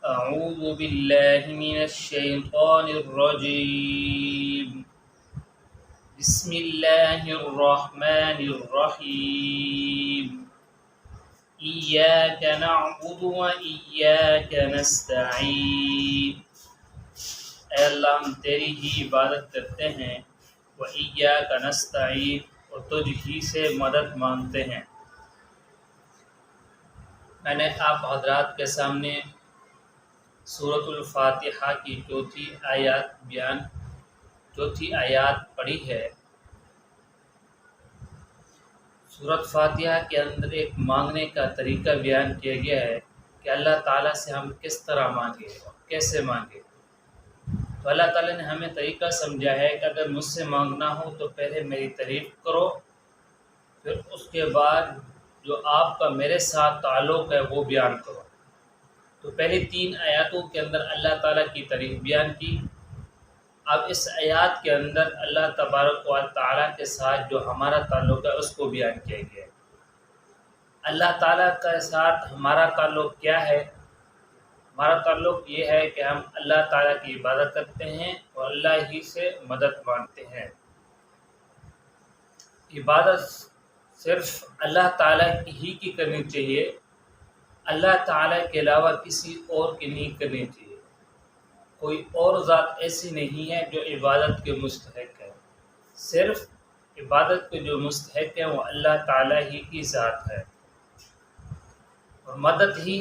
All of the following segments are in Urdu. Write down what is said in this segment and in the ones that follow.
أعوذ بالله من الشيطان الرجيم بسم الله الرحمن الرحيم إياك نعبد وإياك نستعين اے اللہ ہم تیری ہی عبادت کرتے ہیں وإياك نستعين اور تجھ ہی سے مدد مانگتے ہیں۔ میں نے آپ حضرات کے سامنے سورۃ الفاتحہ کی چوتھی آیات پڑھی ہے۔ سورۃ فاتحہ کے اندر ایک مانگنے کا طریقہ بیان کیا گیا ہے کہ اللہ تعالیٰ سے ہم کس طرح مانگیں اور کیسے مانگیں۔ تو اللہ تعالیٰ نے ہمیں طریقہ سمجھا ہے کہ اگر مجھ سے مانگنا ہو تو پہلے میری تعریف کرو، پھر اس کے بعد جو آپ کا میرے ساتھ تعلق ہے وہ بیان کرو۔ تو پہلی 3 آیاتوں کے اندر اللہ تعالیٰ کی تعریف بیان کی۔ اب اس آیات کے اندر اللہ تبارک و تعالیٰ کے ساتھ جو ہمارا تعلق ہے اس کو بیان کیا گیا ہے۔ اللہ تعالیٰ کے ساتھ ہمارا تعلق کیا ہے؟ ہمارا تعلق یہ ہے کہ ہم اللہ تعالیٰ کی عبادت کرتے ہیں اور اللہ ہی سے مدد مانگتے ہیں۔ عبادت صرف اللہ تعالیٰ ہی کی کرنی چاہیے، اللہ تعالیٰ کے علاوہ کسی اور کی نہیں کرنی چاہیے۔ کوئی اور ذات ایسی نہیں ہے جو عبادت کے مستحق ہے، صرف عبادت کے جو مستحق ہے وہ اللہ تعالیٰ ہی کی ذات ہے، اور مدد ہی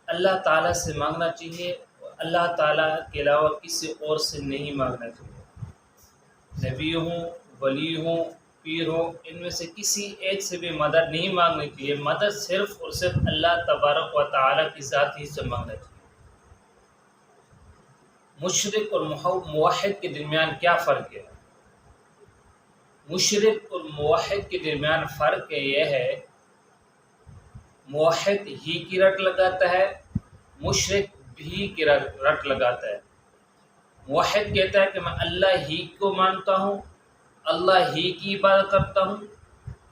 اللہ تعالیٰ سے مانگنا چاہیے اور اللہ تعالیٰ کے علاوہ کسی اور سے نہیں مانگنا چاہیے۔ نبی ہوں، ولی ہوں، پیر ہوں، ان میں سے کسی ایک سے بھی مدد نہیں مانگنی چاہیے۔ مدد صرف اور صرف اللہ تبارک و تعالیٰ کی ذات ہی سے مانگنا چاہیے۔ مشرک اور موحد کے درمیان کیا فرق ہے؟ مشرک اور موحد کے درمیان فرق یہ ہے، موحد ہی کی رٹ لگاتا ہے، مشرک بھی کی رٹ لگاتا ہے۔ موحد کہتا ہے کہ میں اللہ ہی کو مانتا ہوں، اللہ ہی کی عبادت کرتا ہوں،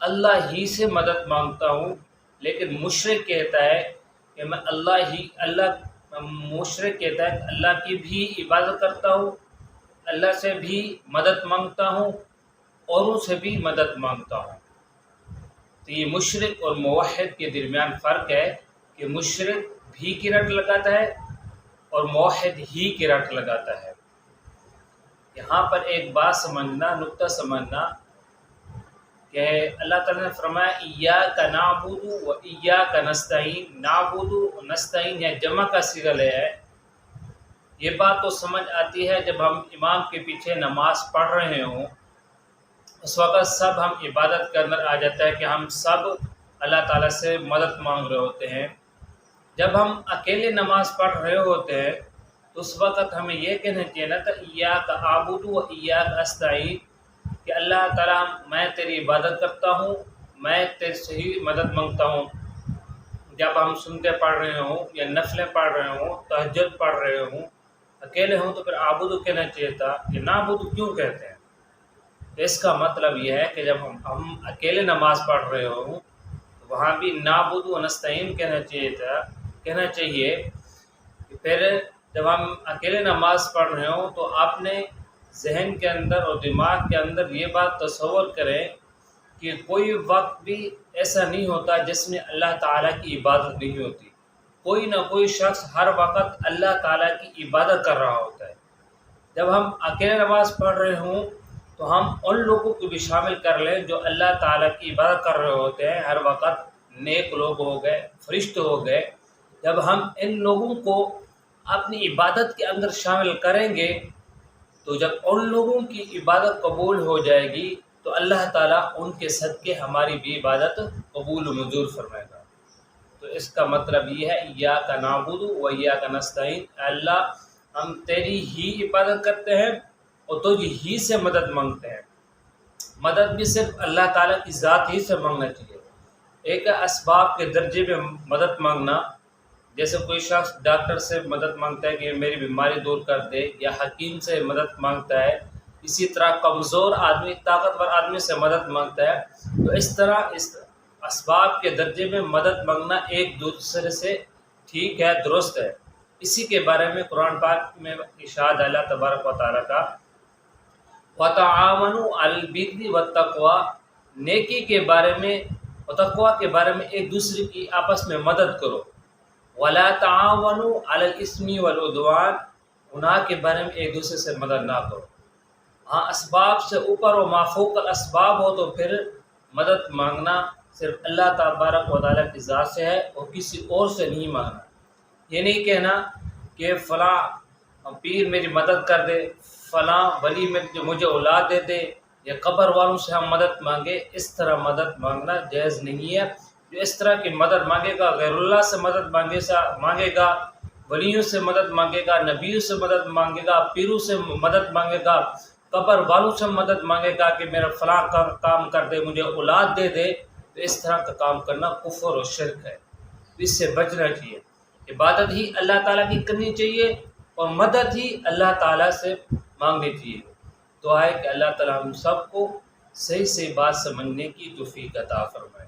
اللہ ہی سے مدد مانگتا ہوں، لیکن مشرک کہتا ہے کہ میں مشرک کہتا ہے کہ اللہ کی بھی عبادت کرتا ہوں، اللہ سے بھی مدد مانگتا ہوں، اوروں سے بھی مدد مانگتا ہوں۔ تو یہ مشرک اور موحد کے درمیان فرق ہے کہ مشرک بھی کی رٹ لگاتا ہے اور موحد ہی کی رٹ لگاتا ہے۔ یہاں پر ایک بات سمجھنا، نقطہ سمجھنا کہ اللہ تعالیٰ نے فرمایا ایاک نعبد و ایاک نستعین۔ نعبد و نستعین یا جمع کا صیغہ لیا ہے۔ یہ بات تو سمجھ آتی ہے جب ہم امام کے پیچھے نماز پڑھ رہے ہوں، اس وقت سب ہم عبادت کے اندر آ جاتا ہے کہ ہم سب اللہ تعالیٰ سے مدد مانگ رہے ہوتے ہیں۔ جب ہم اکیلے نماز پڑھ رہے ہوتے ہیں تو اس وقت ہمیں یہ کہنا چاہیے نا کہ ایاک اعبد و ایاک استعین، کہ اللہ تعالیٰ میں تیری عبادت کرتا ہوں، میں تیرے سے ہی مدد مانگتا ہوں۔ جب ہم سنتے پڑھ رہے ہوں یا نفلیں پڑھ رہے ہوں، تہجد پڑھ رہے ہوں، اکیلے ہوں تو پھر اعبد کہنا چاہیے تھا، یہ نعبد کیوں کہتے ہیں؟ اس کا مطلب یہ ہے کہ جب ہم اکیلے نماز پڑھ رہے ہوں تو وہاں بھی نعبد و نستعین کہنا چاہیے کہ پھر جب ہم اکیلے نماز پڑھ رہے ہوں تو اپنے ذہن کے اندر اور دماغ کے اندر یہ بات تصور کریں کہ کوئی وقت بھی ایسا نہیں ہوتا جس میں اللہ تعالیٰ کی عبادت نہیں ہوتی۔ کوئی نہ کوئی شخص ہر وقت اللہ تعالیٰ کی عبادت کر رہا ہوتا ہے۔ جب ہم اکیلے نماز پڑھ رہے ہوں تو ہم ان لوگوں کو بھی شامل کر لیں جو اللہ تعالیٰ کی عبادت کر رہے ہوتے ہیں ہر وقت، نیک لوگ ہو گئے، فرشتے ہو گئے۔ جب ہم ان لوگوں کو اپنی عبادت کے اندر شامل کریں گے تو جب ان لوگوں کی عبادت قبول ہو جائے گی تو اللہ تعالیٰ ان کے صدقے ہماری بھی عبادت قبول و منظور فرمائے گا۔ تو اس کا مطلب یہ ہے ایاک نعبد و ایاک نستعین، اللہ ہم تیری ہی عبادت کرتے ہیں اور تجھ ہی سے مدد مانگتے ہیں۔ مدد بھی صرف اللہ تعالیٰ کی ذات ہی سے مانگنا چاہیے۔ ایک اسباب کے درجے میں مدد مانگنا، جیسے کوئی شخص ڈاکٹر سے مدد مانگتا ہے کہ میری بیماری دور کر دے، یا حکیم سے مدد مانگتا ہے، اسی طرح کمزور آدمی طاقتور آدمی سے مدد مانگتا ہے۔ تو اس طرح اس اسباب کے درجے میں مدد مانگنا ایک دوسرے سے ٹھیک ہے، درست ہے، اسی کے بارے میں قرآن پاک میں ارشاد اللہ تبارک و تعالیٰ کا وَتَعَاوَنُوا عَلَى الْبِرِّ وَالتَّقْوَىٰ، نیکی کے بارے میں اور تقویٰ کے بارے میں ایک دوسرے کی آپس میں مدد کرو. وَلَا تَعَاوَنُوا عَلَى الْإِثْمِ وَالْعُدْوَانِ، گناہ کے بارے میں ایک دوسرے سے مدد نہ کرو. ہاں اسباب سے اوپر و مافوق الاسباب ہو تو پھر مدد مانگنا صرف اللہ تبارک و تعالیٰ کی ذات سے ہے اور کسی اور سے نہیں مانگنا. یہ نہیں کہنا کہ فلاں پیر میری مدد کر دے، فلاں ولی مجھے اولاد دے دے، یا قبر والوں سے ہم مدد مانگے. اس طرح مدد مانگنا جائز نہیں ہے. جو اس طرح کی مدد مانگے گا، غیر اللہ سے مدد مانگے گا، ولیوں سے مدد مانگے گا، نبیوں سے مدد مانگے گا، پیروں سے مدد مانگے گا، قبر والوں سے مدد مانگے گا کہ میرا فلاں کام کر دے، مجھے اولاد دے دے، تو اس طرح کا کام کرنا کفر اور شرک ہے. اس سے بچنا چاہیے. عبادت ہی اللہ تعالیٰ کی کرنی چاہیے اور مدد ہی اللہ تعالیٰ سے مانگنی چاہیے. دعا ہے کہ اللہ تعالیٰ ہم سب کو صحیح بات سمجھنے کی توفیق عطا فرمائے.